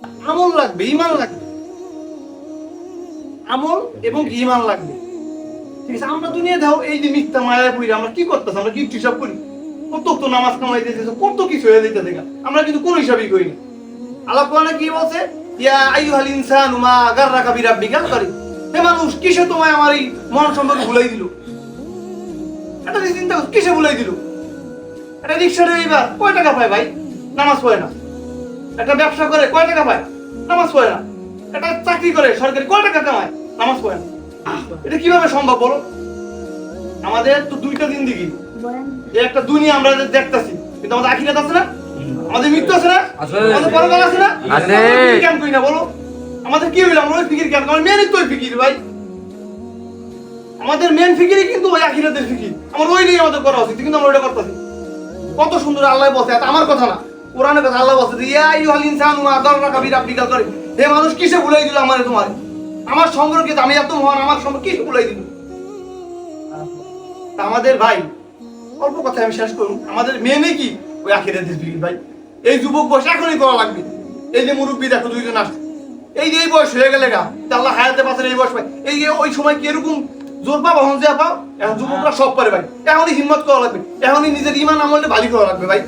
আমল লাগবে, ইমান লাগবে, আমল এবং ইমান লাগবে। ঠিক আছে, আমরা দুনিয়া দাও এই যে মিথ্যা মায়া করি, আমরা কি করতেছি, আমরা কি হিসাব করি, কত তো নামাজ কামাই দিতেছে, কত কিছু হয়ে দিতে দেখা, আমরা কিন্তু কোনো হিসাবই করি না। আল্লাহ কোরআনে কি বলছে, ইয়া আইয়ুহাল ইনসানু মা গাররাকা বিরাব্বিকাল কারীম, হে মানুষ কিসে তোমায় আমার এই মন সম্পর্কে ভুলাই দিল। এটা চিন্তা করো, কিসে ভুলাই দিল? একটা রিক্সা ড্রাইভার কয় টাকা পায় ভাই? নামাজ পড়ে না। একটা ব্যবসা করে কয় টাকা পায়? নামাজ পড়ে না। একটা চাকরি করে সরকারি কয় টাকা কামায়? নামাজ পড়ে না। এটা কিভাবে সম্ভব বলো? আমাদের তো দুইটা জিন্দেগি, এই একটা দুনিয়া আমরা দেখতেছি, কিন্তু আমাদের আখিরাত আছে না, আমাদের মৃত্যু আছে না, আমাদের পরকাল আছে না, আছে। কেন করি না বলো? আমাদের কি হইলো? আমরা ওই ফিকির কেন? আমার মেনই তো ওই ফিকির ভাই, আমাদের মেন ফিকিরই কিন্তু ওই আখিরাতের ফিকির। আমার ওই নিয়ে আমাদের করা উচিত, কিন্তু আমরা ওইটা করতেছি। কত সুন্দর আল্লাহ বলছে, এটা আমার কথা না, কোরআনের কথা। আল্লাহ বলছে ইয়া আইয়ুহাল ইনসানু মা গাররাকা বিরাব্বিকাল কারীম, হে মানুষ কিসে ভুলাই দিল আমারে তোমার, আমার সম্পর্কে আমি এত মহান, আমার সম্পর্কে কিসে ভুলাই দিল। তা আমাদের ভাই, অল্প কথা আমি শেষ করুন, আমাদের মেনে কি ওই আখিরাতের ফিকির ভাই। এই যুবক বয়স এখনই করা লাগবে। এই যে মুরব্বী দেখো দুইজন আসছে, এই যে এই বয়স হয়ে গেলে গা, আল্লাহ হায়াতে বাঁচেন এই বয়স পাই, এই যে ওই সময় কি এরকম জোর পাবো হন যে পাও, এখন যুবকরা সব পারে ভাই। এখনই হিম্মত করা লাগবে, এখনই নিজের ইমান আমলটা ভারী করা লাগবে ভাই।